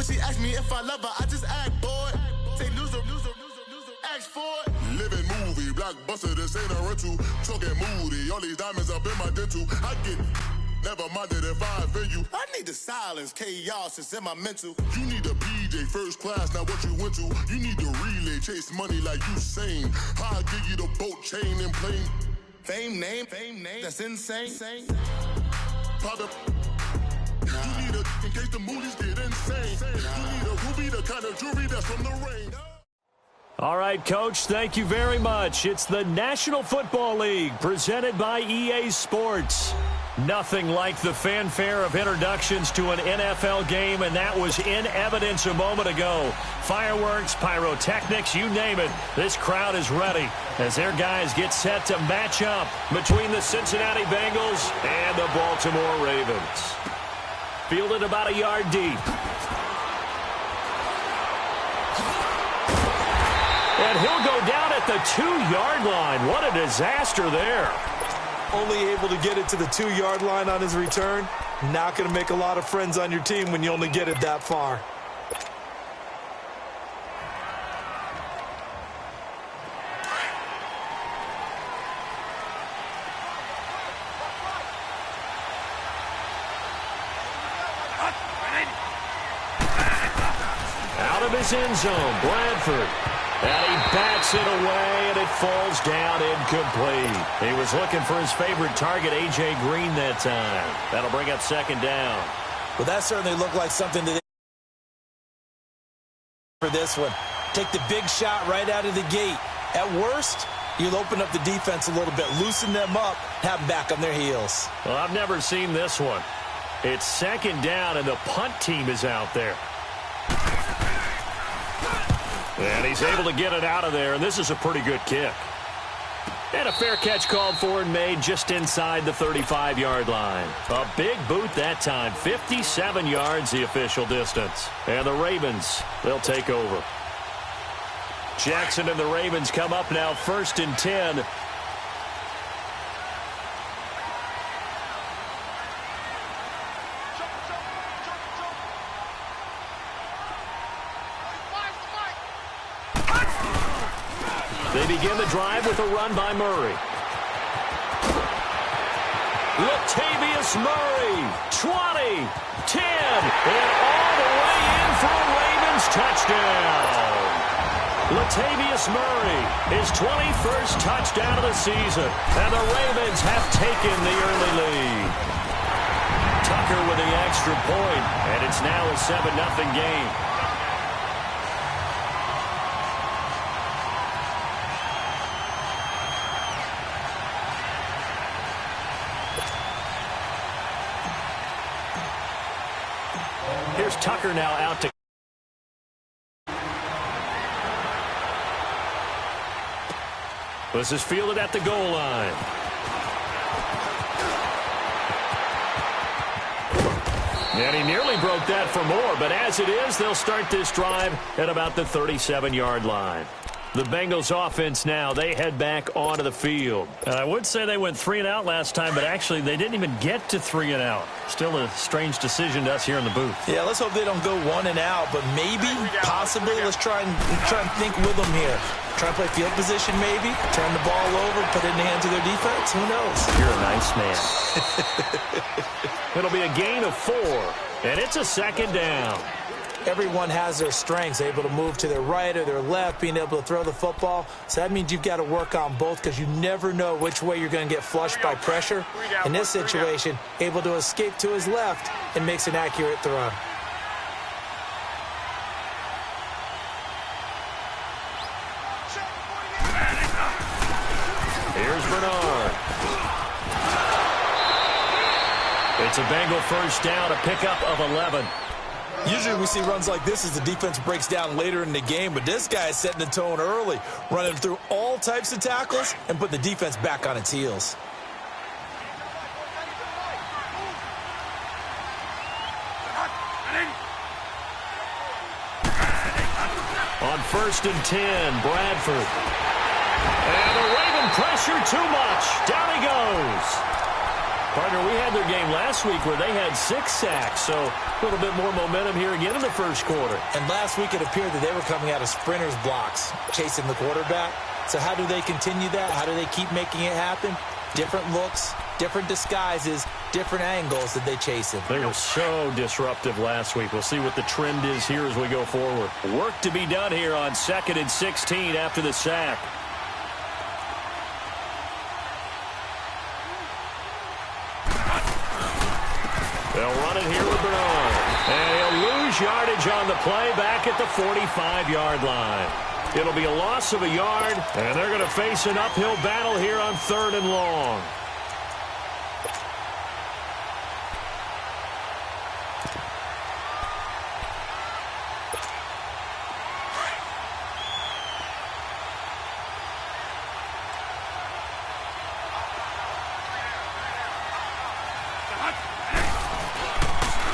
When she asked me if I love her, I just act bored. Say loser, ask for it. Living movie, blockbuster, this ain't a rental. Talking moody, all these diamonds up in my dental. I get never minded if I offend you. I need the silence, chaos is in my mental. You need a PJ, first class, not what you went to. You need the relay, chase money like you sane. I'll give you the boat, chain, and plane. Fame name, that's insane. Pop up. You need a, in case the movies get insane. You need a ruby, the kind of jewelry that's from the rain. All right, Coach, thank you very much. It's the National Football League presented by EA Sports. Nothing like the fanfare of introductions to an NFL game, and that was in evidence a moment ago. Fireworks, pyrotechnics, you name it. This crowd is ready as their guys get set to match up between the Cincinnati Bengals and the Baltimore Ravens. Fielded about a yard deep. And he'll go down at the 2-yard line. What a disaster there. Only able to get it to the 2-yard line on his return. Not going to make a lot of friends on your team when you only get it that far. Out of his end zone, Bradford. And he bats it away, and it falls down incomplete. He was looking for his favorite target, A.J. Green, that time. That'll bring up second down. Well, that certainly looked like something that for this one. Take the big shot right out of the gate. At worst, you'll open up the defense a little bit, loosen them up, have them back on their heels. Well, I've never seen this one. It's second down, and the punt team is out there. And he's able to get it out of there, and this is a pretty good kick. And a fair catch called for and made just inside the 35-yard line. A big boot that time, 57 yards the official distance. And the Ravens, they'll take over. Jackson and the Ravens come up now, 1st and 10. They begin the drive with a run by Murray. Latavius Murray, 20, 10, and all the way in for a Ravens touchdown. Latavius Murray, his 21st touchdown of the season, and the Ravens have taken the early lead. Tucker with the extra point, and it's now a 7-0 game. Here's Tucker now out to. This is fielded at the goal line. And he nearly broke that for more, but as it is, they'll start this drive at about the 37-yard line. The Bengals offense now, they head back onto the field. And I would say they went 3 and out last time, but actually they didn't even get to 3 and out. Still a strange decision to us here in the booth. Yeah, let's hope they don't go 1 and out, but maybe, possibly, let's try and think with them here. Try and play field position maybe, turn the ball over, put it in the hands of their defense. Who knows? You're a nice man. It'll be a gain of 4, and it's a second down. Everyone has their strengths, able to move to their right or their left, being able to throw the football. So that means you've got to work on both because you never know which way you're going to get flushed by pressure. In this situation, able to escape to his left and makes an accurate throw. Here's Bernard. It's a Bengal first down, a pickup of 11. Usually we see runs like this as the defense breaks down later in the game, but this guy is setting the tone early, running through all types of tackles and putting the defense back on its heels. On 1st and 10, Bradford. And the Raven pressure too much. Down he goes. Partner, we had their game last week where they had 6 sacks, so a little bit more momentum here again in the first quarter. And last week it appeared that they were coming out of sprinters blocks, chasing the quarterback. So how do they continue that? How do they keep making it happen? Different looks, different disguises, different angles that they chase him. They were so disruptive last week. We'll see what the trend is here as we go forward. Work to be done here on 2nd and 16 after the sack. They'll run it here with Bernard. And he'll lose yardage on the play back at the 45-yard line. It'll be a loss of a yard, and they're going to face an uphill battle here on 3rd and long.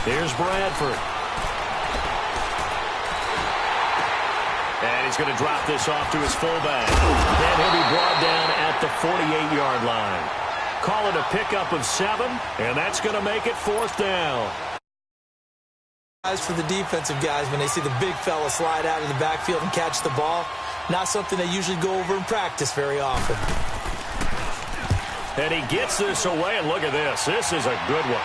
Here's Bradford. And he's going to drop this off to his fullback. And he'll be brought down at the 48-yard line. Call it a pickup of 7, and that's going to make it 4th down. As for the defensive guys, when they see the big fella slide out of the backfield and catch the ball, not something they usually go over in practice very often. And he gets this away, and look at this. This is a good one.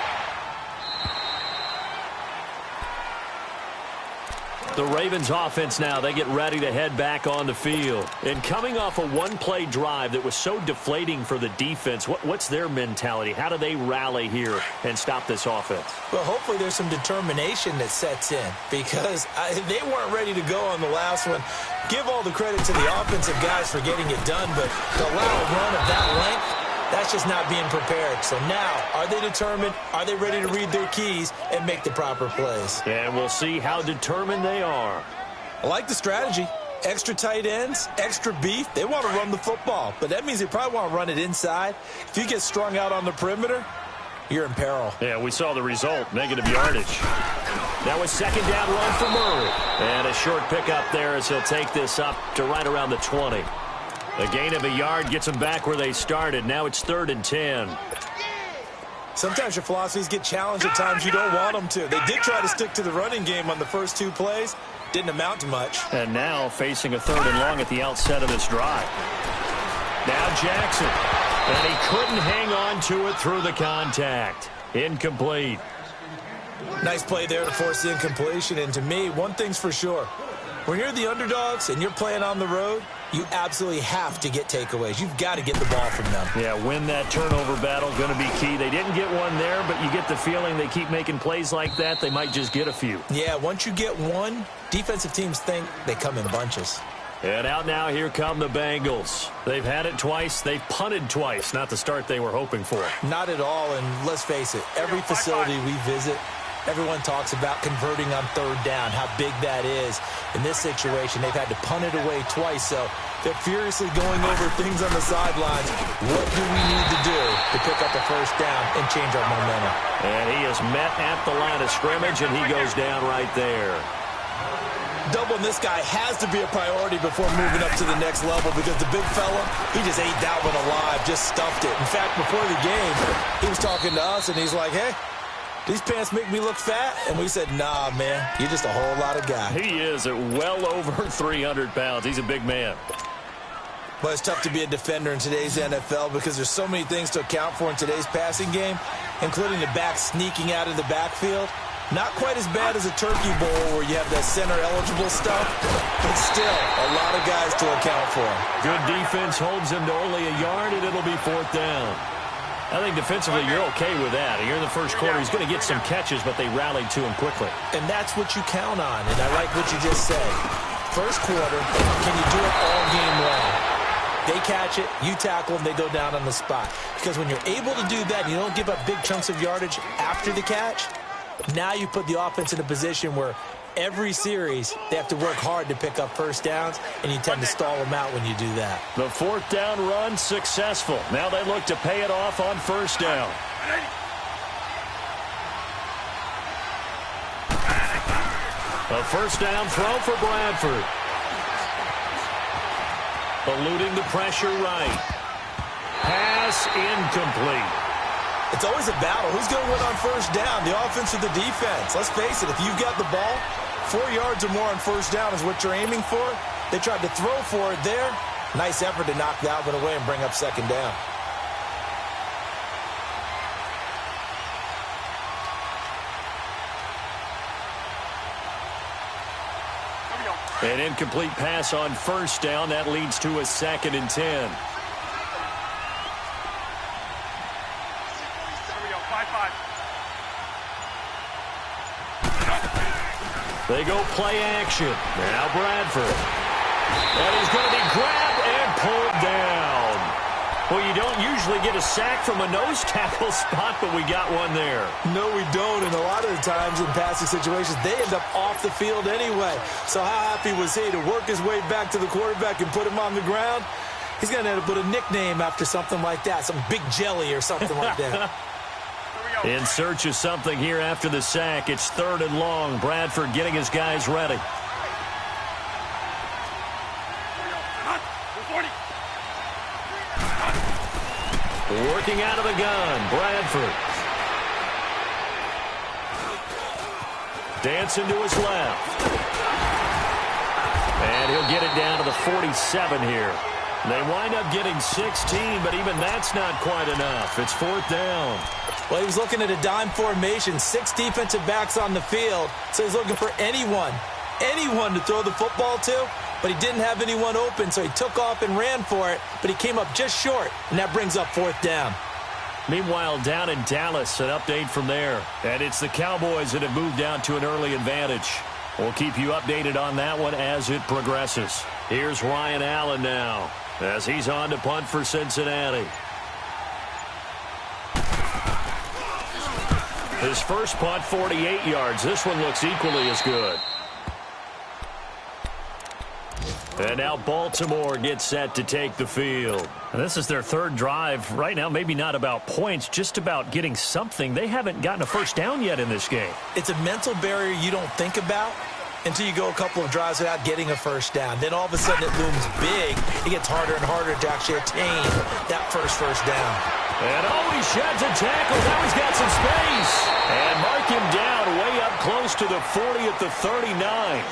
The Ravens offense now, they get ready to head back on the field. And coming off a one-play drive that was so deflating for the defense, what's their mentality? How do they rally here and stop this offense? Well, hopefully there's some determination that sets in because they weren't ready to go on the last one. Give all the credit to the offensive guys for getting it done, but to allow a run of that length, that's just not being prepared. So now, are they determined? Are they ready to read their keys and make the proper plays? And we'll see how determined they are. I like the strategy. Extra tight ends, extra beef. They want to run the football, but that means they probably want to run it inside. If you get strung out on the perimeter, you're in peril. Yeah, we saw the result, negative yardage. That was 2nd down run for Murray. And a short pickup there as he'll take this up to right around the 20. A gain of a yard gets them back where they started. Now it's 3rd and 10. Sometimes your philosophies get challenged at times you don't want them to. They did try to stick to the running game on the first 2 plays. Didn't amount to much. And now facing a 3rd and long at the outset of this drive. Now Jackson. And he couldn't hang on to it through the contact. Incomplete. Nice play there to force the incompletion. And to me, one thing's for sure. When you're the underdogs and you're playing on the road, you absolutely have to get takeaways. You've got to get the ball from them. Yeah, win that turnover battle, going to be key. They didn't get one there, but you get the feeling they keep making plays like that, they might just get a few. Yeah, once you get one, defensive teams think they come in bunches. And out now, here come the Bengals. They've had it twice. They've punted twice. Not the start they were hoping for. Not at all, and let's face it, every facility we visit, everyone talks about converting on 3rd down, how big that is. In this situation, they've had to punt it away twice, so they're furiously going over things on the sidelines. What do we need to do to pick up the 1st down and change our momentum? And he is met at the line of scrimmage, and he goes down right there. Doubling this guy has to be a priority before moving up to the next level because the big fella, he just ate that one alive, just stuffed it. In fact, before the game, he was talking to us, and he's like, hey, these pants make me look fat? And we said, nah, man, you're just a whole lot of guy. He is at well over 300 pounds. He's a big man. But it's tough to be a defender in today's NFL because there's so many things to account for in today's passing game, including the back sneaking out of the backfield. Not quite as bad as a turkey bowl where you have that center-eligible stuff, but still a lot of guys to account for. Good defense holds him to only a yard, and it'll be 4th down. I think defensively you're okay with that. Here in the first quarter, he's going to get some catches, but they rallied to him quickly. And that's what you count on, and I like what you just said. First quarter, can you do it all game long? They catch it, you tackle them, they go down on the spot. Because when you're able to do that, you don't give up big chunks of yardage after the catch, now you put the offense in a position where every series they have to work hard to pick up 1st downs, and you tend to stall them out when you do that. The 4th down run successful. Now they look to pay it off on 1st down. A 1st down throw for Bradford. Eluding the pressure right. Pass incomplete. It's always a battle. Who's going to win on first down, the offense or the defense? Let's face it, if you've got the ball, 4 yards or more on first down is what you're aiming for. They tried to throw for it there. Nice effort to knock that one away and bring up second down. An incomplete pass on first down. That leads to a 2nd and 10. They go play action. Now Bradford. And he's going to be grabbed and pulled down. Well, you don't usually get a sack from a nose tackle spot, but we got one there. No, we don't. And a lot of the times in passing situations, they end up off the field anyway. So how happy was he to work his way back to the quarterback and put him on the ground? He's going to end up with a nickname after something like that, some Big Jelly or something like that. In search of something here after the sack. It's 3rd and long. Bradford getting his guys ready. Working out of the gun, Bradford. Dancing to his left. And he'll get it down to the 47 here. They wind up getting 16, but even that's not quite enough. It's 4th down. Well, he was looking at a dime formation, 6 defensive backs on the field, so he's looking for anyone to throw the football to, but he didn't have anyone open, so he took off and ran for it, but he came up just short, and that brings up 4th down. Meanwhile, down in Dallas, an update from there, and it's the Cowboys that have moved down to an early advantage. We'll keep you updated on that one as it progresses. Here's Ryan Allen now, as he's on to punt for Cincinnati. His first punt, 48 yards. This one looks equally as good. And now Baltimore gets set to take the field. And this is their 3rd drive. Right now, maybe not about points, just about getting something. They haven't gotten a first down yet in this game. It's a mental barrier you don't think about until you go a couple of drives without getting a first down. Then all of a sudden it looms big. It gets harder and harder to actually attain that first down. And he sheds a tackle. Now he's got some space. And mark him down way up close to the 40 at the 39.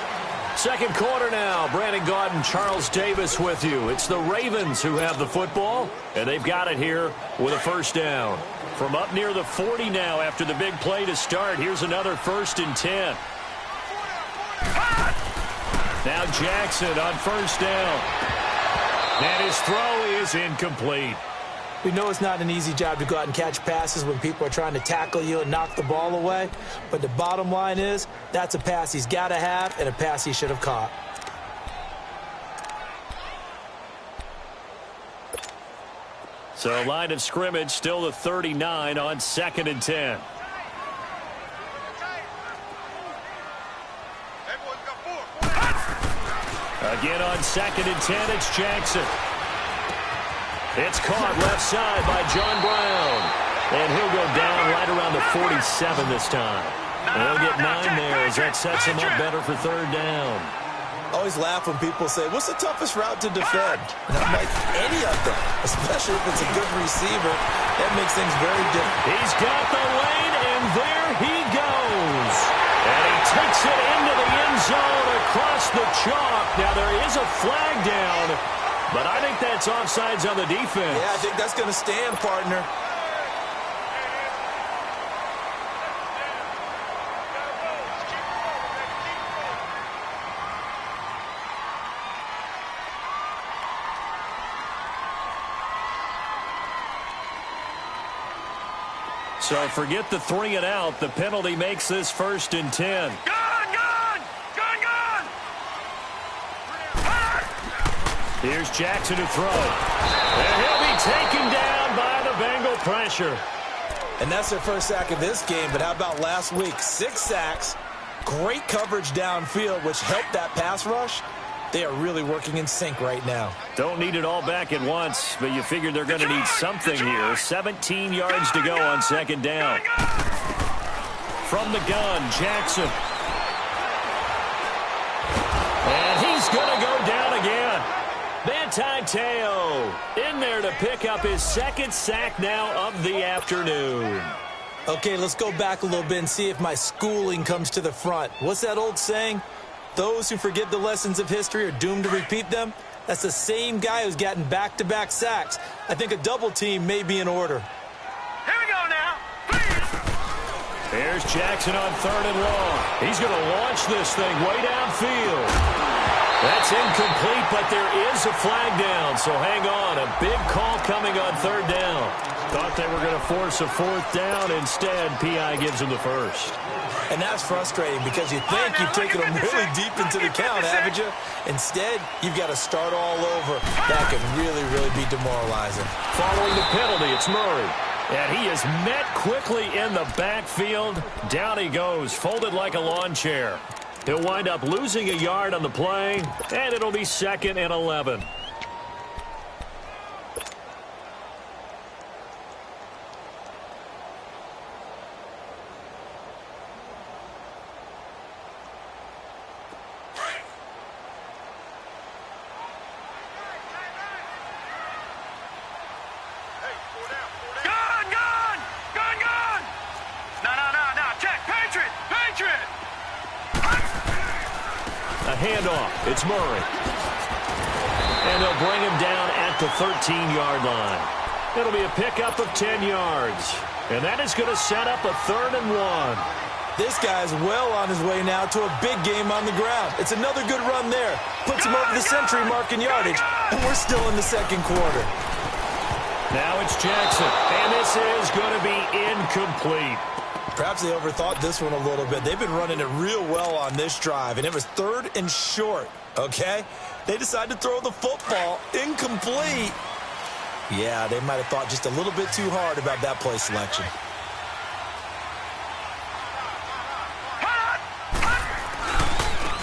Second quarter now. Brandon Gaudin, Charles Davis with you. It's the Ravens who have the football, and they've got it here with a first down. From up near the 40 now after the big play to start. Here's another 1st and 10. Now Jackson on first down. And his throw is incomplete. We know it's not an easy job to go out and catch passes when people are trying to tackle you and knock the ball away. But the bottom line is, that's a pass he's got to have and a pass he should have caught. So line of scrimmage still the 39 on 2nd and 10. Again on 2nd and 10, it's Jackson. It's caught left side by John Brown. And he'll go down right around the 47 this time. And he'll get 9 there as that sets him up better for 3rd down. I always laugh when people say, what's the toughest route to defend? And I'm like, any of them, especially if it's a good receiver. That makes things very different. He's got the lane, and there he goes. And he takes it into the end zone across the chalk. Now, there is a flag down, but I think that's offsides on the defense. Yeah, I think that's going to stand, partner. So forget the 3 and out. The penalty makes this 1st and 10. Here's Jackson to throw. And he'll be taken down by the Bengal pressure. And that's their first sack of this game, but how about last week? 6 sacks, great coverage downfield, which helped that pass rush. They are really working in sync right now. Don't need it all back at once, but you figured they're going to need something here. 17 yards to go on 2nd down. From the gun, Jackson. And he's going to go down again. That Manti Te'o in there to pick up his second sack now of the afternoon. Okay, let's go back a little bit and see if my schooling comes to the front. What's that old saying? Those who forget the lessons of history are doomed to repeat them. That's the same guy who's gotten back-to-back sacks. I think a double team may be in order. Here we go now. There's Jackson on 3rd and long. He's going to launch this thing way downfield. That's incomplete, but there is a flag down, so hang on. A big call coming on 3rd down. Thought they were going to force a 4th down. Instead, P.I. gives him the first. And that's frustrating because you think you've taken them really deep into the count, haven't you? Instead, you've got to start all over. That can really, really be demoralizing. Following the penalty, it's Murray. And he is met quickly in the backfield. Down he goes, folded like a lawn chair. He'll wind up losing a yard on the play, and it'll be 2nd and 11. Handoff. It's Murray. And they'll bring him down at the 13-yard line. It'll be a pickup of 10 yards. And that is going to set up a 3rd and 1. This guy's well on his way now to a big game on the ground. It's another good run there. Puts him over the century mark in yardage. And we're still in the 2nd quarter. Now it's Jackson. And this is going to be incomplete. Perhaps they overthought this one a little bit. They've been running it real well on this drive, and it was 3rd and short, okay? They decided to throw the football incomplete. Yeah, they might have thought just a little bit too hard about that play selection.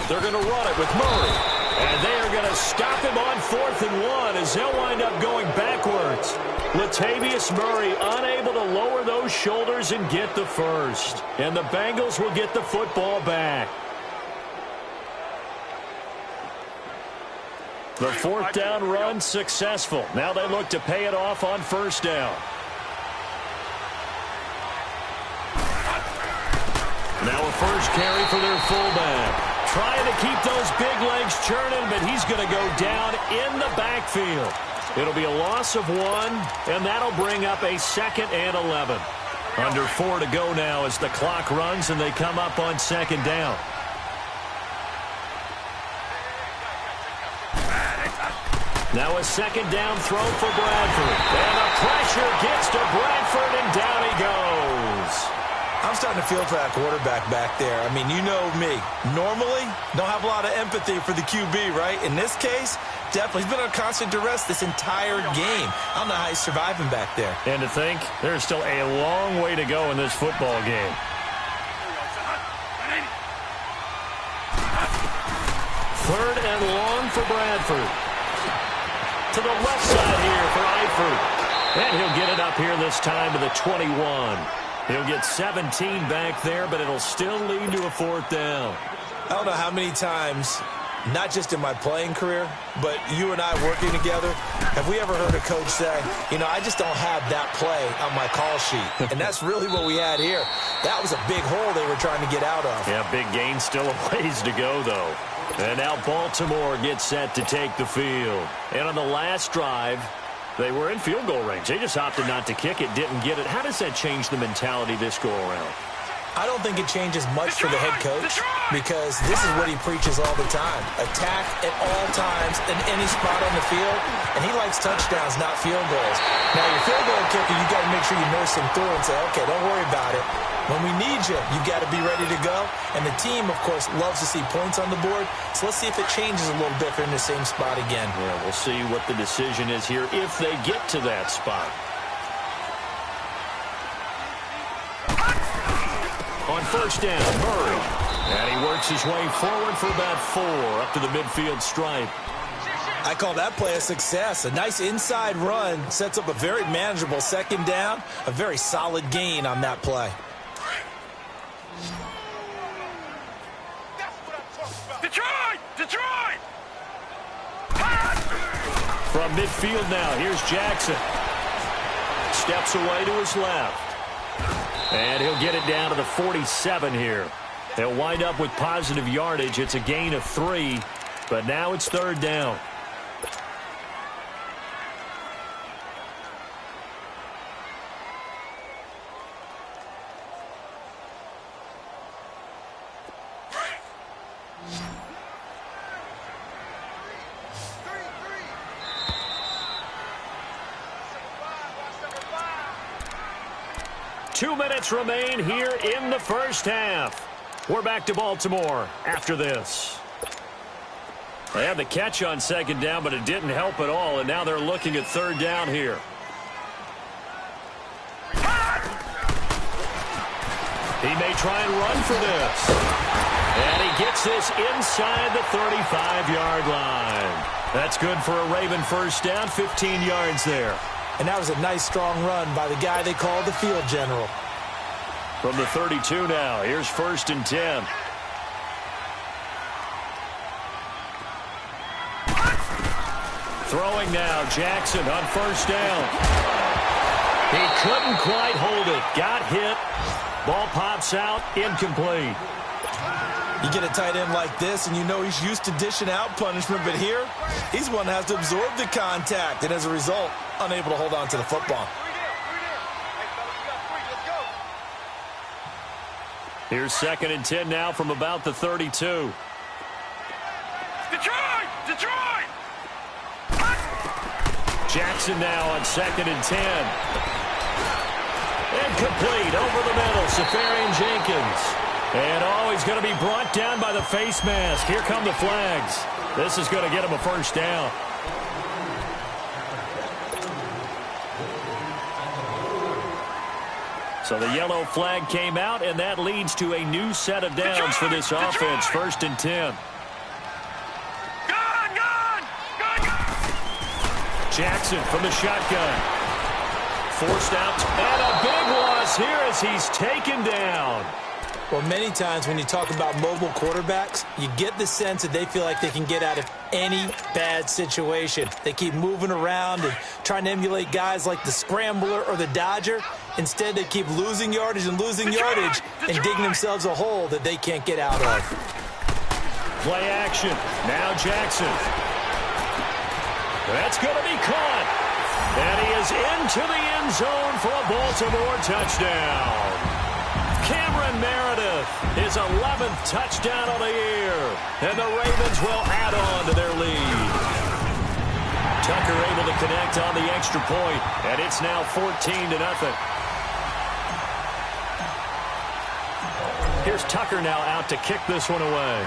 They're going to run it with Murray. And they are going to stop him on 4th and 1 as they'll wind up going backwards. Latavius Murray unable to lower those shoulders and get the first. And the Bengals will get the football back. The 4th down run successful. Now they look to pay it off on 1st down. Now a first carry for their fullback. Trying to keep those big legs churning, but he's going to go down in the backfield. It'll be a loss of 1, and that'll bring up a 2nd and 11. Under 4 to go now as the clock runs and they come up on 2nd down. Now a 2nd down throw for Bradford. And the pressure gets to Bradford, and down he goes. I'm starting to feel for that quarterback back there. I mean, you know me. Normally, don't have a lot of empathy for the QB, right? In this case, definitely. He's been on constant duress this entire game. I don't know how he's surviving back there. And to think, there's still a long way to go in this football game. 3rd and long for Bradford. To the left side here for Eifert. And he'll get it up here this time to the 21. He'll get 17 back there, but it'll still lead to a 4th down. I don't know how many times, not just in my playing career, but you and I working together, have we ever heard a coach say, you know, I just don't have that play on my call sheet. And that's really what we had here. That was a big hole they were trying to get out of. Yeah, big gain, still a ways to go, though. And now Baltimore gets set to take the field. And on the last drive, they were in field goal range. They just opted not to kick it, didn't get it. How does that change the mentality this go-around? I don't think it changes much for the head coach because this is what he preaches all the time. Attack at all times in any spot on the field, and he likes touchdowns, not field goals. Now, your field goal kicker, you got to make sure you nurse him through and say, okay, don't worry about it. When we need you, you got to be ready to go. And the team, of course, loves to see points on the board. So let's see if it changes a little bit if they're in the same spot again. Yeah, we'll see what the decision is here if they get to that spot. On 1st down, Murray. And he works his way forward for about 4 up to the midfield stripe. I call that play a success. A nice inside run sets up a very manageable 2nd down. A very solid gain on that play. Detroit! Detroit! around midfield now. Here's Jackson. Steps away to his left. And he'll get it down to the 47 here. They'll wind up with positive yardage. It's a gain of 3, but now it's third down. Two minutes remain here in the first half. We're back to Baltimore after this. They had the catch on second down, but it didn't help at all, and now they're looking at third down here. He may try and run for this. And he gets this inside the 35-yard line. That's good for a Raven first down, 15 yards there. And that was a nice, strong run by the guy they call the field general. From the 32 now, here's first and 10. Throwing now, Jackson on first down. He couldn't quite hold it. Got hit. Ball pops out, incomplete. You get a tight end like this, and you know he's used to dishing out punishment, but here, he's one that has to absorb the contact, and as a result, unable to hold on to the football. Here's second and 10 now from about the 32. Detroit! Detroit! Jackson now on second and 10. Incomplete over the middle, Safarian Jenkins. And he's going to be brought down by the face mask. Here come the flags. This is going to get him a first down. So the yellow flag came out, and that leads to a new set of downs for this offense. First and 10. Jackson from the shotgun. Forced out, and a big loss here as he's taken down. Well, many times when you talk about mobile quarterbacks, you get the sense that they feel like they can get out of any bad situation. They keep moving around and trying to emulate guys like the Scrambler or the Dodger. Instead, they keep losing yardage and losing yardage and digging themselves a hole that they can't get out of. Play action. Now Jackson. That's going to be caught. And he is into the end zone for a Baltimore touchdown. Cameron Meredith, his 11th touchdown of the year. And the Ravens will add on to their lead. Tucker able to connect on the extra point, and it's now 14-0. Here's Tucker now out to kick this one away.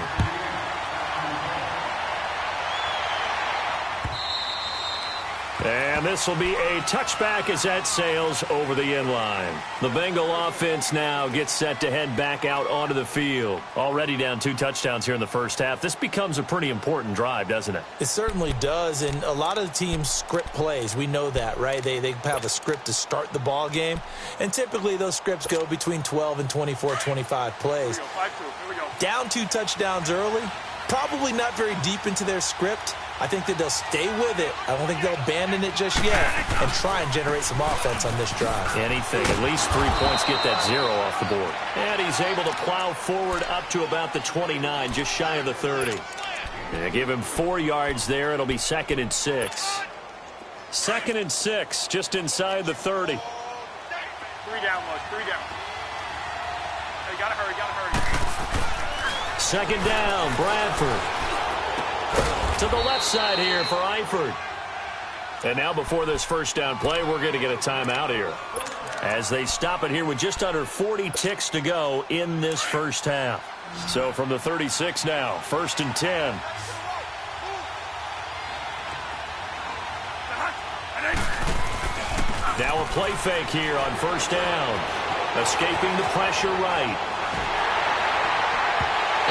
And this will be a touchback as that sails over the end line. The Bengal offense now gets set to head back out onto the field. Already down 2 touchdowns here in the first half. This becomes a pretty important drive, doesn't it? It certainly does, and a lot of the teams script plays. We know that, right? They have a script to start the ball game, and typically those scripts go between 12 and 24, 25 plays. Down 2 touchdowns early, probably not very deep into their script. I think that they'll stay with it. I don't think they'll abandon it just yet and try and generate some offense on this drive. Anything. At least 3 points, get that 0 off the board. And he's able to plow forward up to about the 29, just shy of the 30. And give him 4 yards there. It'll be 2nd and 6. 2nd and 6, just inside the 30. 3 down, Mug. 3 down. Hey, gotta hurry, gotta hurry. 2nd down, Bradford. To the left side here for Eifert. And now before this first down play, we're going to get a timeout here. As they stop it here with just under 40 ticks to go in this first half. So from the 36 now, 1st and 10. Now a play fake here on first down. Escaping the pressure right.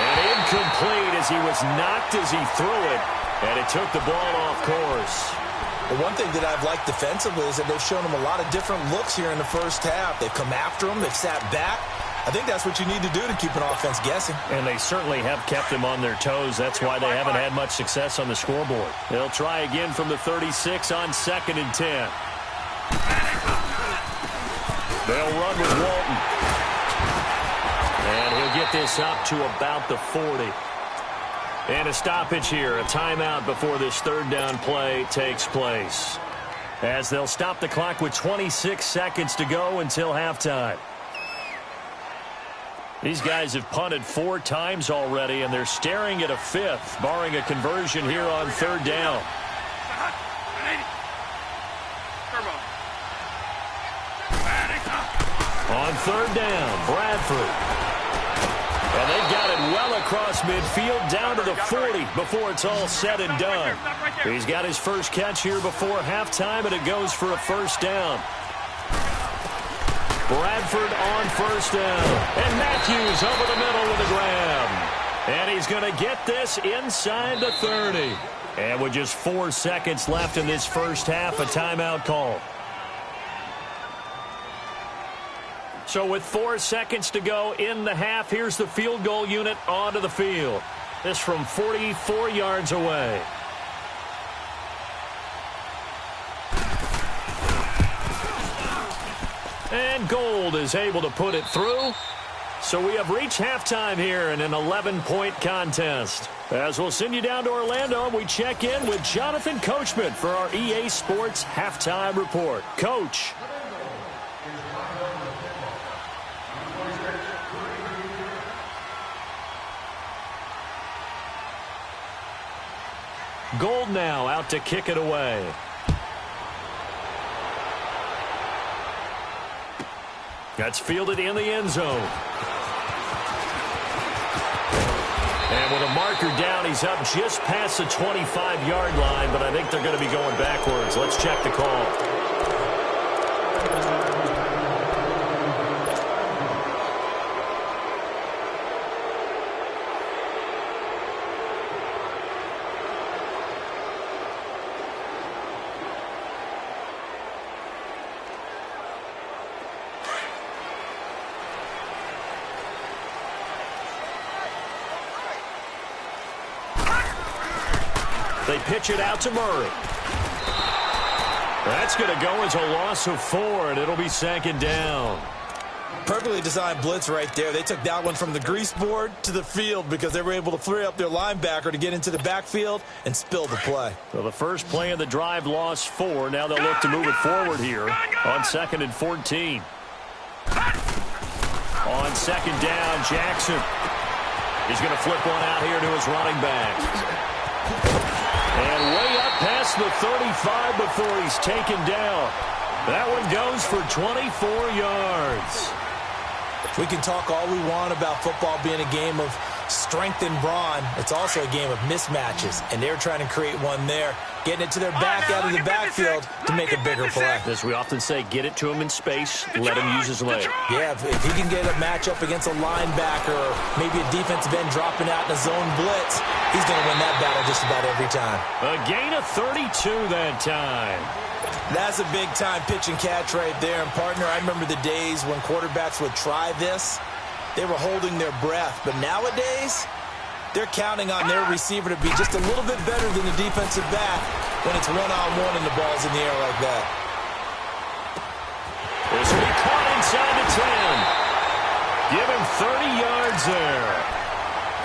And incomplete as he was knocked as he threw it. And it took the ball off course. Well, one thing that I've liked defensively is that they've shown him a lot of different looks here in the first half. They've come after him. They've sat back. I think that's what you need to do to keep an offense guessing. And they certainly have kept them on their toes. That's why they haven't had much success on the scoreboard. They'll try again from the 36 on 2nd and 10. They'll run with Walton. And he'll get this up to about the 40. And a stoppage here, a timeout before this 3rd down play takes place, as they'll stop the clock with 26 seconds to go until halftime. These guys have punted 4 times already, and they're staring at a 5th, barring a conversion here on 3rd down. On 3rd down, Bradford. And they've got it well across midfield, down to the 40 before it's all said and done. He's got his first catch here before halftime, and it goes for a 1st down. Bradford on 1st down. And Matthews over the middle with a grab. And he's going to get this inside the 30. And with just 4 seconds left in this first half, a timeout call. So with 4 seconds to go in the half, here's the field goal unit onto the field. This from 44 yards away. And Gold is able to put it through. So we have reached halftime here in an 11-point contest. As we'll send you down to Orlando, we check in with Jonathan Coachman for our EA Sports Halftime Report. Coach. Gold now out to kick it away. That's fielded in the end zone. And with a marker down, he's up just past the 25-yard line, but I think they're going to be going backwards. Let's check the call. They pitch it out to Murray. That's going to go as a loss of 4, and it'll be 2nd down. Perfectly designed blitz right there. They took that one from the grease board to the field because they were able to free up their linebacker to get into the backfield and spill the play. So the first play of the drive lost 4. Now they'll look to move it forward here on 2nd and 14. On 2nd down, Jackson. He's going to flip one out here to his running back. And way up past the 35 before he's taken down. That one goes for 24 yards. We can talk all we want about football being a game of strength and brawn. It's also a game of mismatches, and they're trying to create one there, getting it to their back out of the backfield to make a bigger play. As we often say, get it to him in space, let him use his leg. Yeah, if he can get a matchup against a linebacker or maybe a defensive end dropping out in a zone blitz, he's going to win that battle just about every time. A gain of 32 that time. That's a big-time pitch and catch right there. And, partner, I remember the days when quarterbacks would try this. They were holding their breath. But nowadays, they're counting on their receiver to be just a little bit better than the defensive back when it's one-on-one and the ball's in the air like that. This will be caught inside the 10. Give him 30 yards there.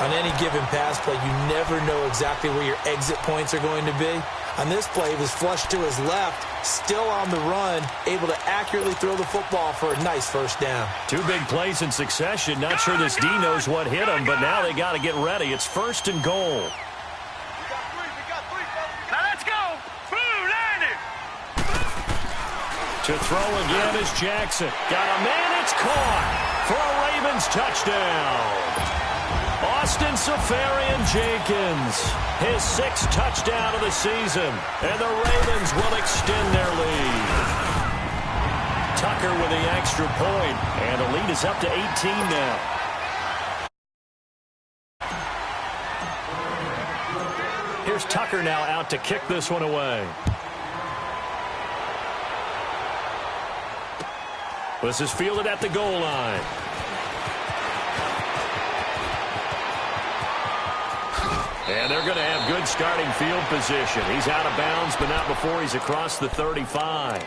On any given pass play, you never know exactly where your exit points are going to be. On this play, he was flushed to his left, still on the run, able to accurately throw the football for a nice 1st down. 2 big plays in succession. Not sure this D knows what hit him, but now they got to get ready. It's 1st and goal. We got three, folks. Now let's go. Boom, landed. To throw again is Jackson. Got a man, it's caught for a Ravens touchdown. Austin Safarian-Jenkins, his 6th touchdown of the season, and the Ravens will extend their lead. Tucker with the extra point, and the lead is up to 18 now. Here's Tucker now out to kick this one away. This is fielded at the goal line. And they're going to have good starting field position. He's out of bounds, but not before he's across the 35.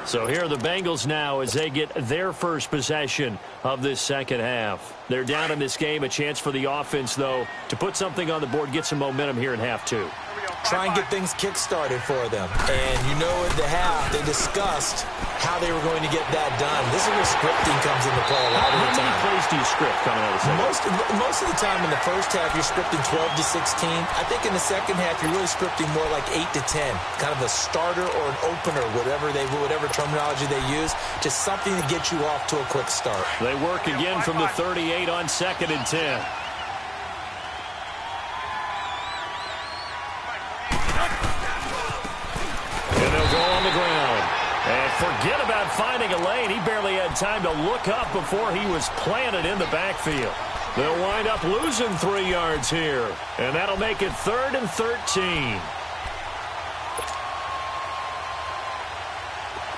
So here are the Bengals now as they get their first possession of this second half. They're down in this game. A chance for the offense, though, to put something on the board, get some momentum here in half two. Try and get things kick-started for them. And you know at the half, they discussed how they were going to get that done. This is where scripting comes into play a lot of the time. How many plays do you script coming out of the second? Most of the time in the first half, you're scripting 12 to 16. I think in the second half, you're really scripting more like 8 to 10. Kind of a starter or an opener, whatever terminology they use. Just something to get you off to a quick start. They work again from the 38 on 2nd and 10. And forget about finding a lane. He barely had time to look up before he was planted in the backfield. They'll wind up losing 3 yards here. And that'll make it 3rd and 13.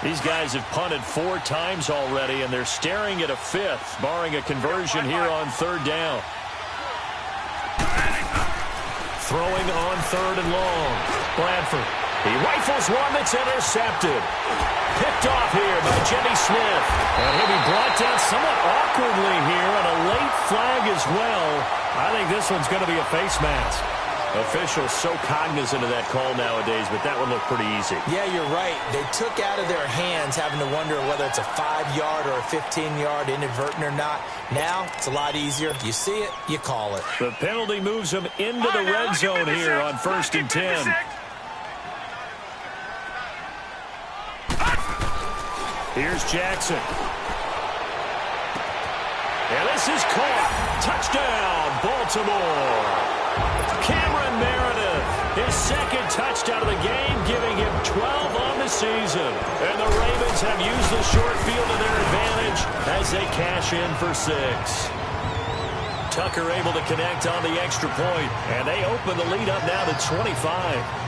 These guys have punted 4 times already, and they're staring at a 5th, barring a conversion here on 3rd down. Throwing on 3rd and long. Bradford. He rifles one that's intercepted. Picked off here by Jimmy Smith. And he'll be brought down somewhat awkwardly here, and a late flag as well. I think this one's going to be a face mask. Officials so cognizant of that call nowadays, but that one looked pretty easy. Yeah, you're right. They took out of their hands having to wonder whether it's a 5-yard or a 15-yard inadvertent or not. Now, it's a lot easier. You see it, you call it. The penalty moves them into the red zone here on 1st and 10. Here's Jackson. And this is caught. Touchdown, Baltimore. Cameron Meredith, his 2nd touchdown of the game, giving him 12 on the season. And the Ravens have used the short field to their advantage as they cash in for 6. Tucker able to connect on the extra point, and they open the lead up now to 25.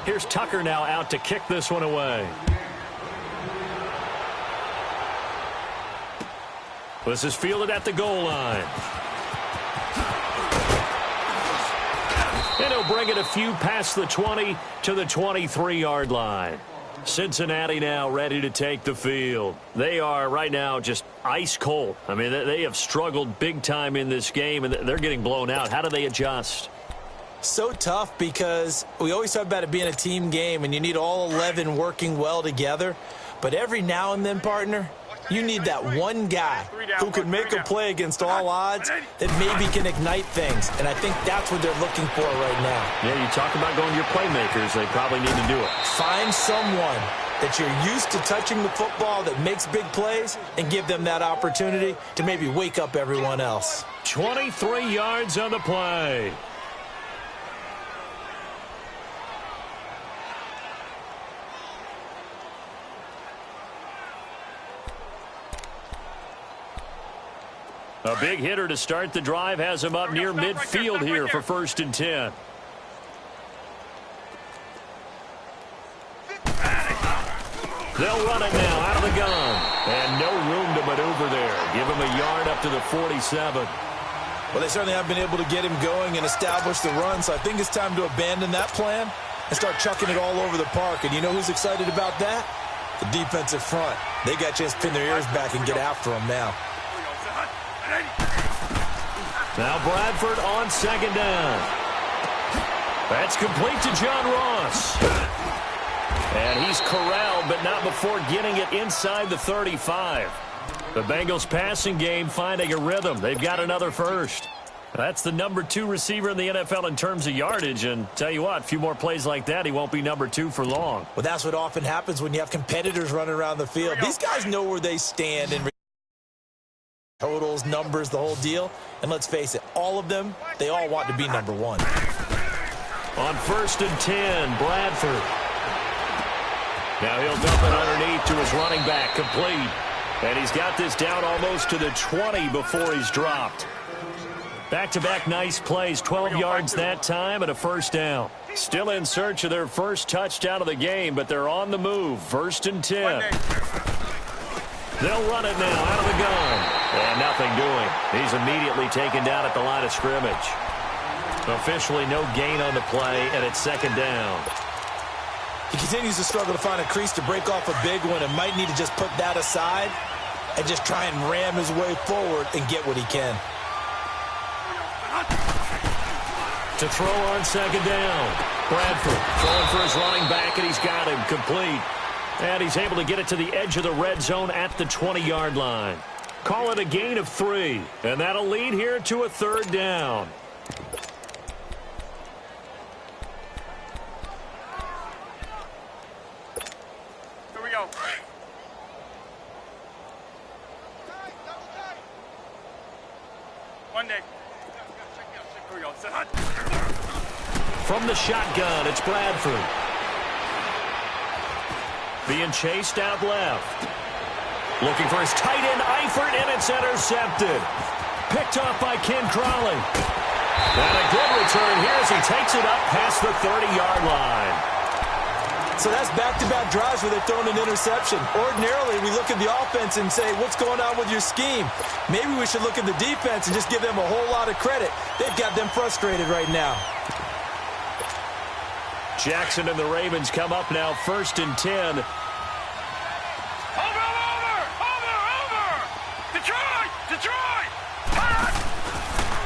Here's Tucker now out to kick this one away. This is fielded at the goal line. And he'll bring it a few past the 20 to the 23-yard line. Cincinnati now ready to take the field. They are right now just ice cold. I mean, they have struggled big time in this game, and they're getting blown out. How do they adjust? So tough because we always talk about it being a team game and you need all 11 working well together. But every now and then, partner, you need that one guy who can make a play against all odds that maybe can ignite things. And I think that's what they're looking for right now. Yeah, you talk about going to your playmakers. They probably need to do it. Find someone that you're used to touching the football that makes big plays and give them that opportunity to maybe wake up everyone else. 23 yards on the play. A big hitter to start the drive has him up near midfield here for 1st and 10. They'll run it now out of the gun. And no room to maneuver there. Give him a yard up to the 47. Well, they certainly have been able to get him going and establish the run, so I think it's time to abandon that plan and start chucking it all over the park. And you know who's excited about that? The defensive front. They got a chance to pin their ears back and get after him now. Now Bradford on 2nd down. That's complete to John Ross. And he's corralled, but not before getting it inside the 35. The Bengals passing game finding a rhythm. They've got another first. That's the number 2 receiver in the NFL in terms of yardage. And tell you what, a few more plays like that, he won't be number 2 for long. Well, that's what often happens when you have competitors running around the field. These guys know where they stand in totals, numbers, the whole deal. And let's face it, all of them, they all want to be number 1. On 1st and 10, Bradford. Now he'll dump it underneath to his running back, complete. And he's got this down almost to the 20 before he's dropped. Back-to-back nice plays, 12 yards that time and a first down. Still in search of their first touchdown of the game, but they're on the move. 1st and 10. They'll run it now out of the gun. And nothing doing. He's immediately taken down at the line of scrimmage. Officially no gain on the play, and it's 2nd down. He continues to struggle to find a crease to break off a big one and might need to just put that aside and just try and ram his way forward and get what he can. To throw on 2nd down. Bradford throwing for his running back, and he's got him complete. And he's able to get it to the edge of the red zone at the 20-yard line. Call it a gain of 3, and that'll lead here to a 3rd down. Here we go. One day. Here we go. Set hot. From the shotgun, it's Bradford. Being chased out left. Looking for his tight end, Eifert, and it's intercepted. Picked off by Ken Crawley. And a good return here as he takes it up past the 30-yard line. So that's back-to-back drives where they're throwing an interception. Ordinarily, we look at the offense and say, what's going on with your scheme? Maybe we should look at the defense and just give them a whole lot of credit. They've got them frustrated right now. Jackson and the Ravens come up now 1st and 10.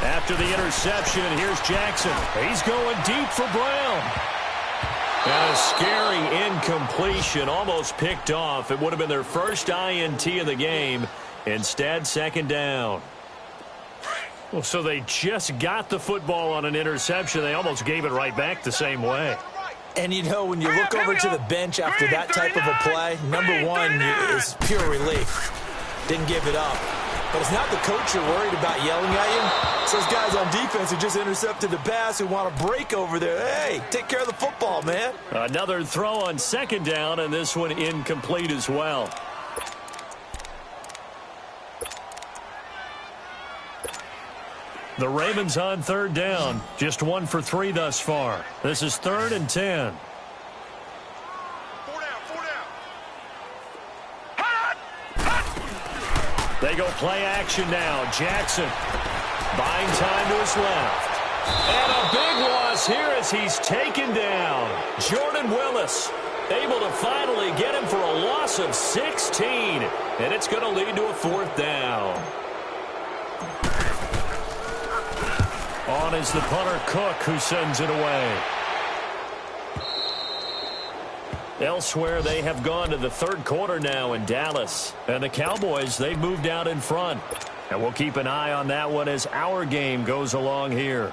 After the interception, here's Jackson. He's going deep for Brown. And a scary incompletion, almost picked off. It would have been their first INT of the game. Instead, 2nd down. Well, so they just got the football on an interception. They almost gave it right back the same way. And, you know, when you look over to the bench after that type of a play, number one is pure relief. Didn't give it up. But it's not the coach you're worried about yelling at you. It's those guys on defense who just intercepted the pass who want to break over there. Hey, take care of the football, man. Another throw on 2nd down, and this one incomplete as well. The Ravens on 3rd down. Just 1 for 3 thus far. This is 3rd and 10. They go play action now. Jackson buying time to his left. And a big loss here as he's taken down. Jordan Willis able to finally get him for a loss of 16. And it's going to lead to a 4th down. On is the punter Cook, who sends it away. Elsewhere, they have gone to the 3rd quarter now in Dallas. And the Cowboys, they've moved out in front. And we'll keep an eye on that one as our game goes along here.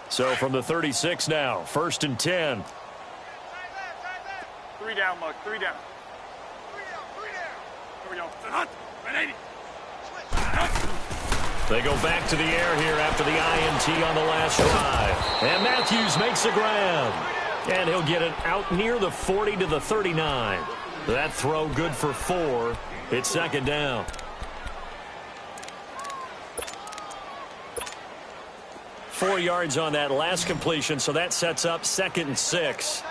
So from the 36 now, 1st and 10. 3 down, Luck. 3 down. Here we go. 180. They go back to the air here after the INT on the last drive. And Matthews makes the grab. And he'll get it out near the 40 to the 39. That throw good for 4. It's 2nd down. Four yards on that last completion, so that sets up 2nd and 6.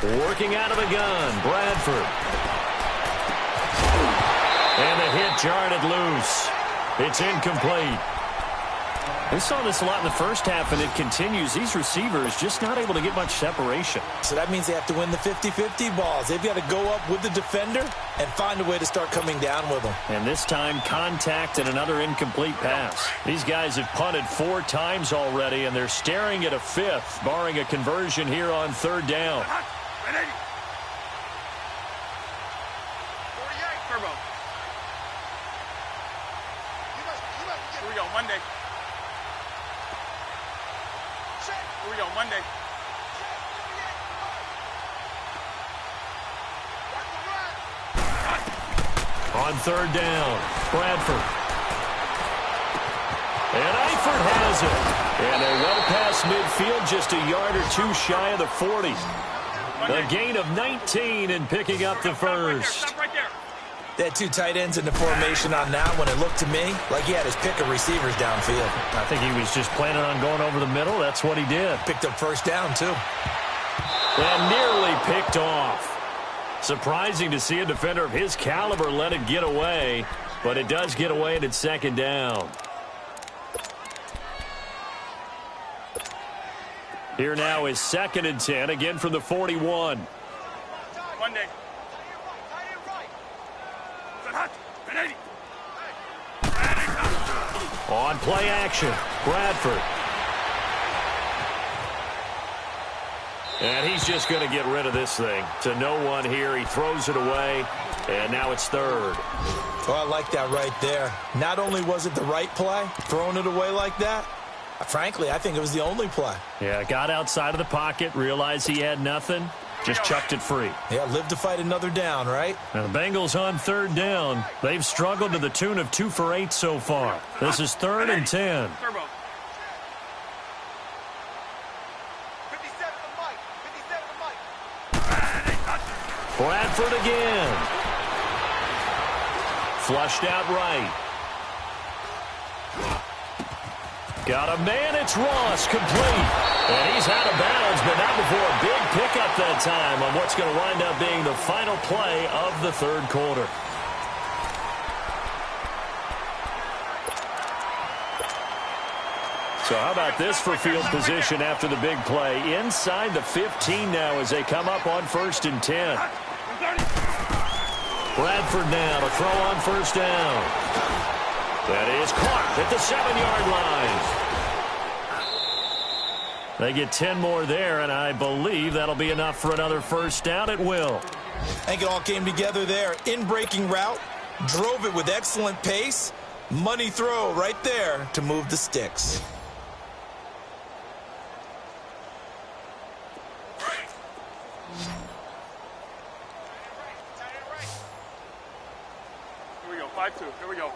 Working out of the gun, Bradford. And the hit jarred it loose. It's incomplete. We saw this a lot in the first half, and it continues. These receivers just not able to get much separation. So that means they have to win the 50-50 balls. They've got to go up with the defender and find a way to start coming down with them. And this time, contact and another incomplete pass. These guys have punted 4 times already, and they're staring at a 5th, barring a conversion here on 3rd down. Here we go, Monday. Here we go, Monday. On 3rd down, Bradford. And Eifert has it. And they're well past midfield, just a yard or 2 shy of the 40. A gain of 19 and picking up the first. Stop right there. They had two tight ends in the formation on that one. It looked to me like he had his pick of receivers downfield. I think he was just planning on going over the middle. That's what he did. Picked up first down, too. And nearly picked off. Surprising to see a defender of his caliber let it get away, but it does get away and it's second down. Here now is 2nd and 10, again from the 41. One day. On play action, Bradford. And he's just going to get rid of this thing. To no one here, he throws it away, and now it's 3rd. Oh, I like that right there. Not only was it the right play, throwing it away like that, frankly, I think it was the only play. Yeah, got outside of the pocket, realized he had nothing, just chucked it free. Yeah, live to fight another down, right? Now the Bengals on 3rd down. They've struggled to the tune of 2 for 8 so far. This is 3rd and 10. Turbo. 57 to Mike. 57 to Mike. Bradford again. Flushed out right. Got a man, it's Ross, complete. And he's out of bounds, but not before a big pickup that time on what's going to wind up being the final play of the 3rd quarter. So how about this for field position after the big play? Inside the 15 now as they come up on 1st and 10. Bradford now to throw on 1st down. That is caught at the 7-yard line. They get 10 more there, and I believe that'll be enough for another 1st down. It will. I think it all came together there. In-breaking route, drove it with excellent pace. Money throw right there to move the sticks. Here we go. 5-2. Here we go.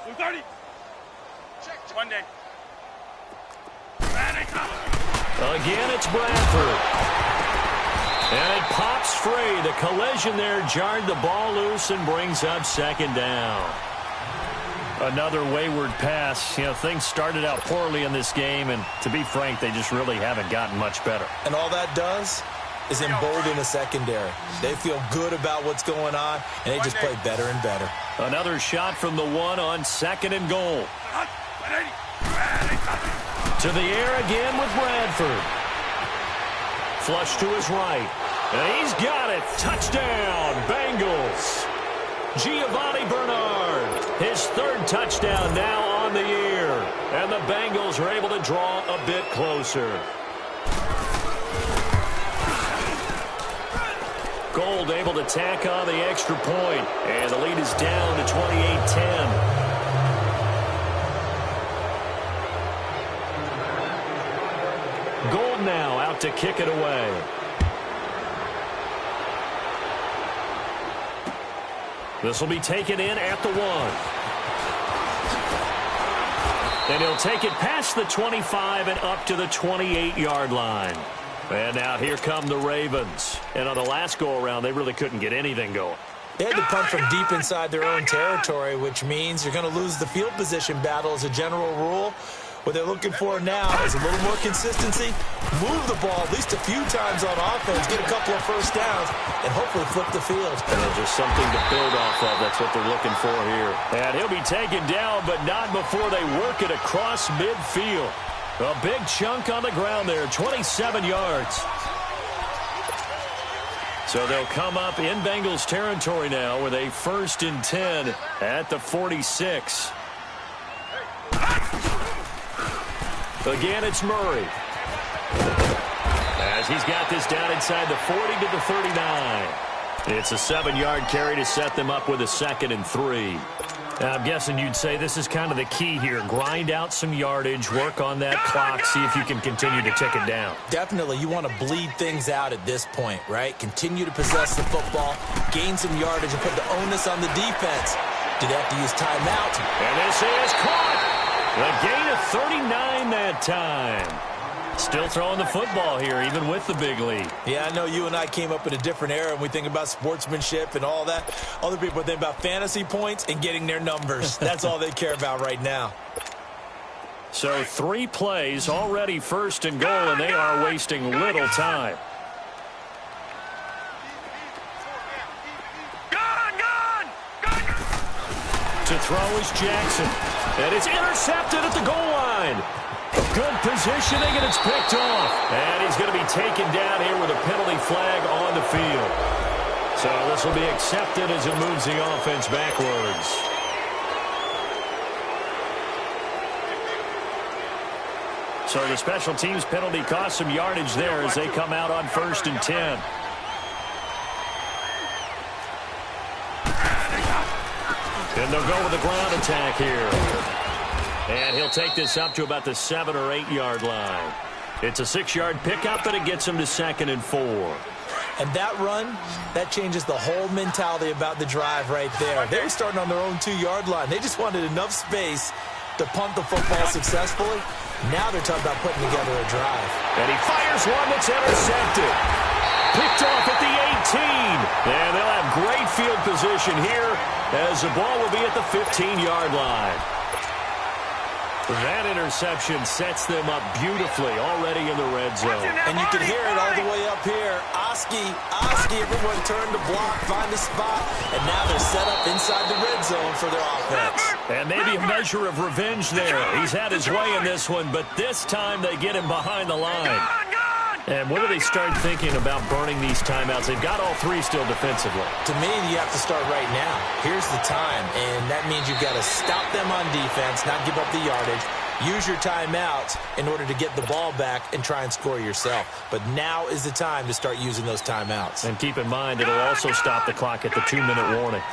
230. One day. Again, it's Bradford. And it pops free. The collision there jarred the ball loose and brings up 2nd down. Another wayward pass. You know, things started out poorly in this game, and to be frank, they just really haven't gotten much better. And all that does is embolden the secondary. They feel good about what's going on, and they just play better and better. Another shot from the 1 on 2nd and goal. To the air again with Bradford. Flush to his right. And he's got it. Touchdown, Bengals. Giovanni Bernard, his 3rd touchdown now on the year. And the Bengals are able to draw a bit closer. Gold able to tack on the extra point. And the lead is down to 28-10. Gold now out to kick it away. This will be taken in at the 1. And he'll take it past the 25 and up to the 28-yard line. And now here come the Ravens. And on the last go-around, they really couldn't get anything going. They had to punt from deep inside their own territory, which means you're going to lose the field position battle as a general rule. What they're looking for now is a little more consistency, move the ball at least a few times on offense, get a couple of 1st downs, and hopefully flip the field. And just something to build off of. That's what they're looking for here. And he'll be taken down, but not before they work it across midfield. A big chunk on the ground there, 27 yards. So they'll come up in Bengals territory now with a 1st and 10 at the 46. Again, it's Murray. As he's got this down inside the 40 to the 39. It's a 7-yard carry to set them up with a 2nd and 3. Now, I'm guessing you'd say this is kind of the key here. Grind out some yardage, work on that clock, see if you can continue to tick it down. Definitely, you want to bleed things out at this point, right? Continue to possess the football, gain some yardage, and put the onus on the defense. Do they have to use timeout? And this is caught. A gain of 39 that time. Still throwing the football here, even with the big lead. Yeah, I know you and I came up in a different era, and we think about sportsmanship and all that. Other people think about fantasy points and getting their numbers. That's all they care about right now. So 3 plays, already first and goal, and they are wasting little time. To throw is Jackson. And it's intercepted at the goal line. Good positioning, and it's picked off. And he's going to be taken down here with a penalty flag on the field. So this will be accepted as it moves the offense backwards. So the special teams penalty cost some yardage there as they come out on 1st and 10. And they'll go with the ground attack here. And he'll take this up to about the 7 or 8 yard line. It's a 6-yard pickup, and it gets him to 2nd and 4. And that run, that changes the whole mentality about the drive right there. They were starting on their own 2-yard line. They just wanted enough space to punt the football successfully. Now they're talking about putting together a drive. And he fires one that's intercepted. Picked off at the 18. And they'll have great field position here as the ball will be at the 15-yard line. That interception sets them up beautifully already in the red zone. And you can hear it all the way up here. Oski, everyone turned to block, find a spot, and now they're set up inside the red zone for their offense. And maybe a measure of revenge there. He's had his way in this one, but this time they get him behind the line. And when do they start thinking about burning these timeouts? They've got all 3 still defensively. To me, you have to start right now. Here's the time, and that means you've got to stop them on defense, not give up the yardage. Use your timeouts in order to get the ball back and try and score yourself. But now is the time to start using those timeouts. And keep in mind, it'll also stop the clock at the 2-minute warning.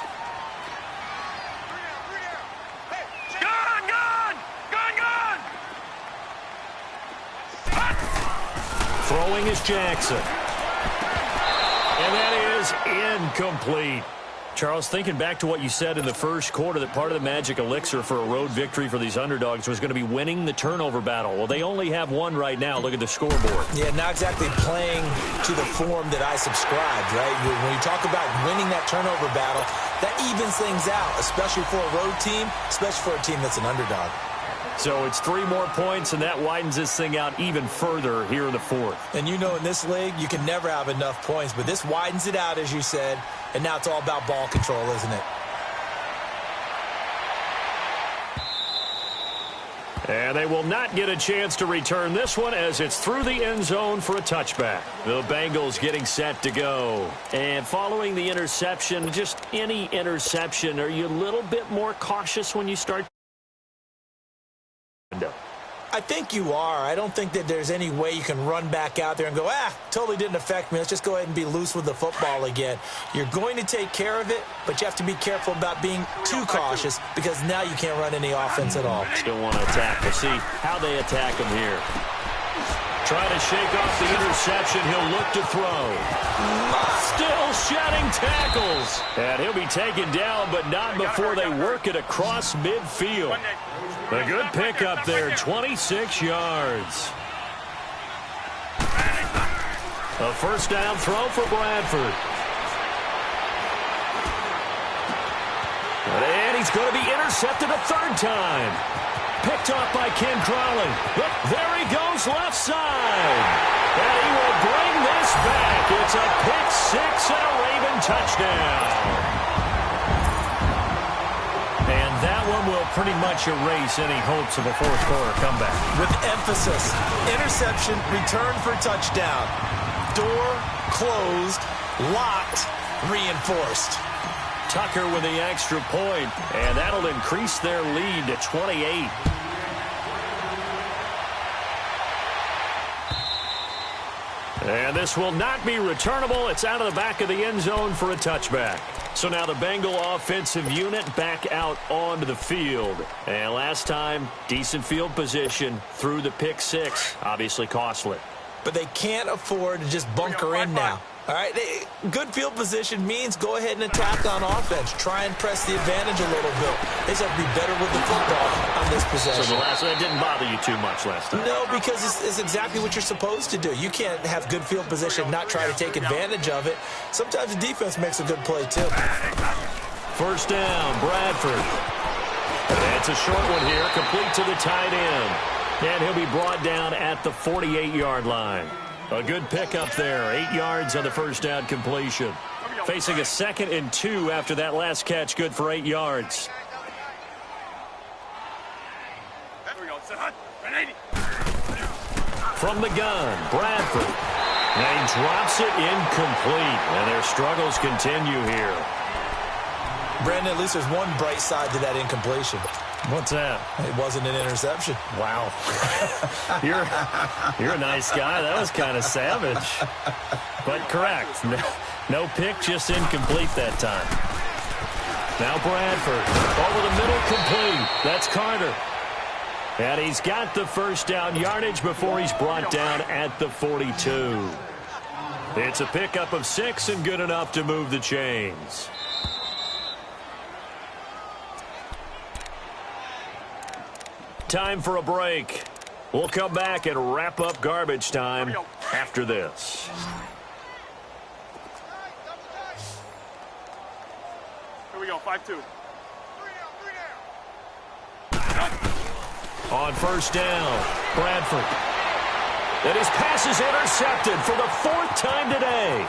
Throwing is Jackson. And that is incomplete. Charles, thinking back to what you said in the first quarter, that part of the magic elixir for a road victory for these underdogs was going to be winning the turnover battle. Well, they only have one right now. Look at the scoreboard. Yeah, not exactly playing to the form that I subscribed, right? When you talk about winning that turnover battle, that evens things out, especially for a road team, especially for a team that's an underdog. So it's 3 more points, and that widens this thing out even further here in the 4th. And you know in this league, you can never have enough points, but this widens it out, as you said, and now it's all about ball control, isn't it? And they will not get a chance to return this one as it's through the end zone for a touchback. The Bengals getting set to go. And following the interception, just any interception, are you a little bit more cautious when you start? I think you are. I don't think that there's any way you can run back out there and go, totally didn't affect me. Let's just go ahead and be loose with the football again. You're going to take care of it, but you have to be careful about being too cautious because now you can't run any offense at all. Still want to attack. We'll see how they attack him here. Trying to shake off the interception. He'll look to throw. Still shedding tackles. And he'll be taken down, but not before they work it across midfield. A good pickup there, 26 yards. A first down throw for Bradford. And he's going to be intercepted a 3rd time. Picked off by Ken Crowley. Look, there he goes left side. And he will bring this back. It's a pick 6 and a Raven touchdown. And that one will pretty much erase any hopes of a 4th quarter comeback. With emphasis, interception, return for touchdown. Door closed, locked, reinforced. Tucker with the extra point, and that'll increase their lead to 28. And this will not be returnable. It's out of the back of the end zone for a touchback. So now the Bengal offensive unit back out onto the field. And last time, decent field position through the pick 6. Obviously costly. But they can't afford to just bunker in now. All right, good field position means go ahead and attack on offense. Try and press the advantage a little bit. They just have to be better with the football on this possession. So that didn't bother you too much last time? No, because it's exactly what you're supposed to do. You can't have good field position, not try to take advantage of it. Sometimes the defense makes a good play, too. First down, Bradford. It's a short one here, complete to the tight end. And he'll be brought down at the 48-yard line. A good pickup there, 8 yards on the first down completion. Facing a 2nd and 2 after that last catch, good for 8 yards. From the gun, Bradford. And he drops it incomplete, and their struggles continue here. Brandon, at least there's one bright side to that incompletion. What's that? It wasn't an interception. Wow. You're a nice guy. That was kind of savage. But correct. No pick, just incomplete that time. Now Bradford. Over the middle, complete. That's Carter. And he's got the first down yardage before he's brought down at the 42. It's a pickup of 6 and good enough to move the chains. Time for a break. We'll come back and wrap up garbage time after this. Here we go, 5-2. On first down, Bradford. And his pass is intercepted for the 4th time today.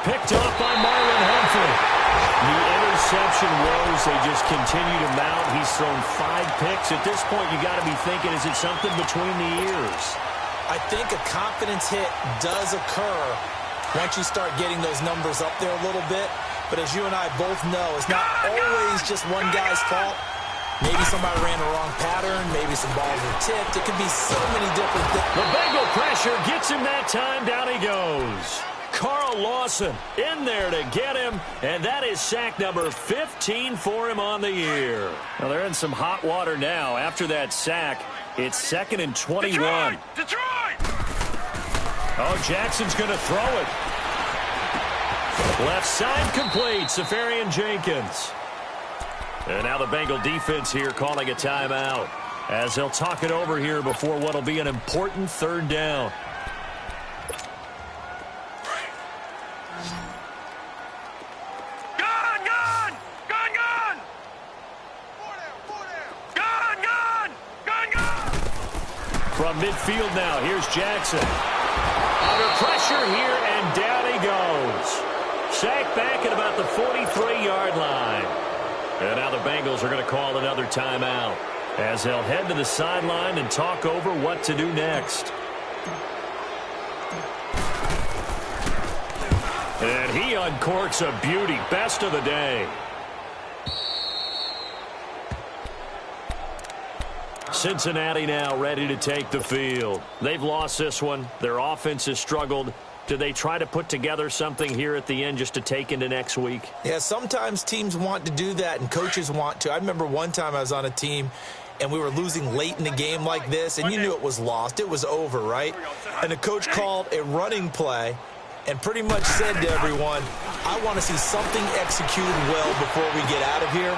Picked off by Marlon Humphrey. The interception woes, they just continue to mount. He's thrown 5 picks. At this point, you got to be thinking, is it something between the ears? I think a confidence hit does occur once you start getting those numbers up there a little bit. But as you and I both know, it's not always just one guy's fault. Maybe somebody ran the wrong pattern. Maybe some balls were tipped. It could be so many different things. The Bengal pressure gets him that time. Down he goes. Carl Lawson in there to get him, and that is sack number 15 for him on the year. Well, they're in some hot water now. After that sack, it's 2nd and 21. Detroit! Oh, Jackson's going to throw it. Left side complete, Safarian Jenkins. And now the Bengal defense here calling a timeout as they'll talk it over here before what will be an important 3rd down. From midfield now, here's Jackson. Under pressure here, and down he goes. Sacked back at about the 43-yard line. And now the Bengals are going to call another timeout as they'll head to the sideline and talk over what to do next. And he uncorks a beauty. Best of the day. Cincinnati now ready to take the field. They've lost this one. Their offense has struggled. Do they try to put together something here at the end just to take into next week? Yeah, sometimes teams want to do that and coaches want to. I remember one time I was on a team and we were losing late in the game like this, and you knew it was lost. It was over, right? And the coach called a running play and pretty much said to everyone, I want to see something executed well before we get out of here.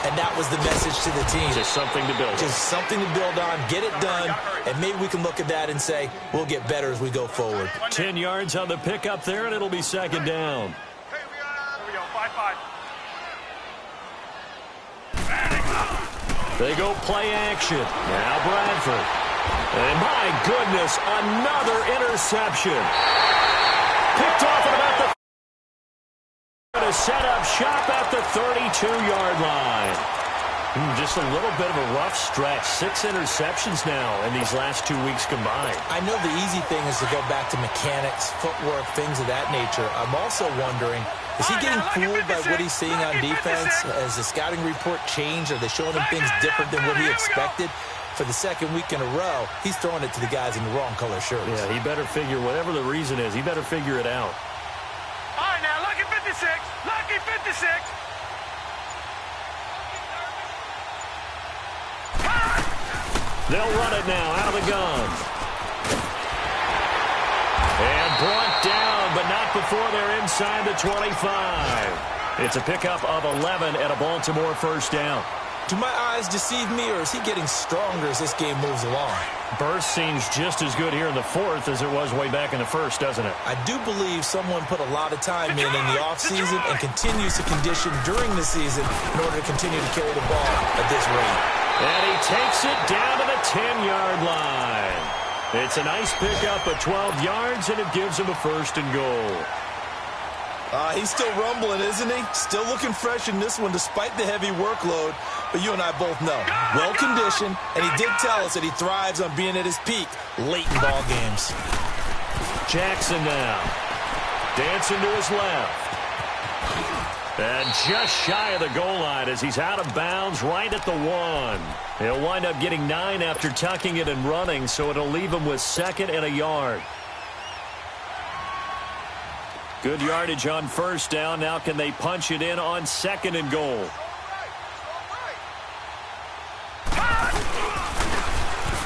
And that was the message to the team. Just something to build on. Just something to build on, get it done, and maybe we can look at that and say, we'll get better as we go forward. 10 yards on the pickup there, and it'll be 2nd down. Here we go, 5-5. They go play action. Now Bradford. And my goodness, another interception. Picked off at about the to set up shop at the 32-yard line. Just a little bit of a rough stretch. 6 interceptions now in these last 2 weeks combined. I know the easy thing is to go back to mechanics, footwork, things of that nature. I'm also wondering, is he getting fooled by what he's seeing on defense? Has the scouting report changed? Are they showing him things different than what he expected? For the 2nd week in a row, he's throwing it to the guys in the wrong color shirts. Yeah, he better figure, whatever the reason is, he better figure it out. All right, now, lucky 56. Lucky 56. They'll run it now out of the gun. And brought down, but not before they're inside the 25. It's a pickup of 11 and a Baltimore first down. Do my eyes deceive me, or is he getting stronger as this game moves along? Burst seems just as good here in the fourth as it was way back in the first, doesn't it? I do believe someone put a lot of time in the offseason and continues to condition during the season in order to continue to carry the ball at this rate. And he takes it down to the 10-yard line. It's a nice pickup of 12 yards, and it gives him a first and goal. He's still rumbling, isn't he? Still looking fresh in this one despite the heavy workload. But you and I both know, well-conditioned, and he did tell us that he thrives on being at his peak late in ball games. Jackson now. Dancing to his left. And just shy of the goal line as he's out of bounds right at the 1. He'll wind up getting 9 after tucking it and running, so it'll leave him with 2nd and a yard. Good yardage on first down. Now can they punch it in on 2nd and goal?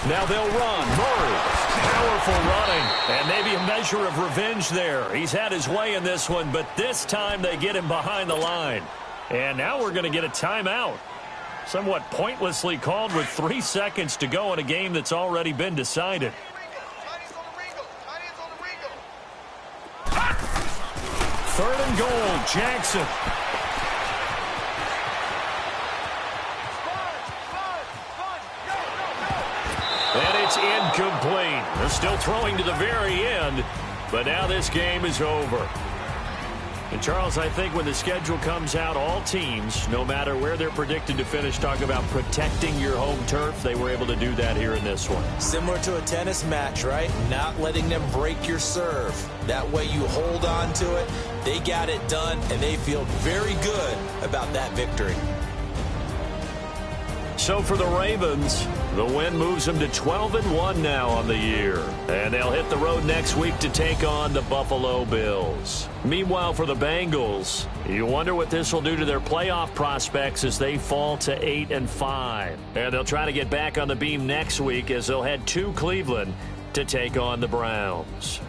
Now they'll run. Murray, powerful running, and maybe a measure of revenge there. He's had his way in this one, but this time they get him behind the line. And now we're going to get a timeout. Somewhat pointlessly called with 3 seconds to go in a game that's already been decided. Third and goal, Jackson. And it's incomplete. They're still throwing to the very end, but now this game is over. And, Charles, I think when the schedule comes out, all teams, no matter where they're predicted to finish, talk about protecting your home turf. They were able to do that here in this one. Similar to a tennis match, right? Not letting them break your serve. That way you hold on to it. They got it done, and they feel very good about that victory. So for the Ravens, the win moves them to 12-1 now on the year. And they'll hit the road next week to take on the Buffalo Bills. Meanwhile, for the Bengals, you wonder what this will do to their playoff prospects as they fall to 8-5. And they'll try to get back on the beam next week as they'll head to Cleveland to take on the Browns.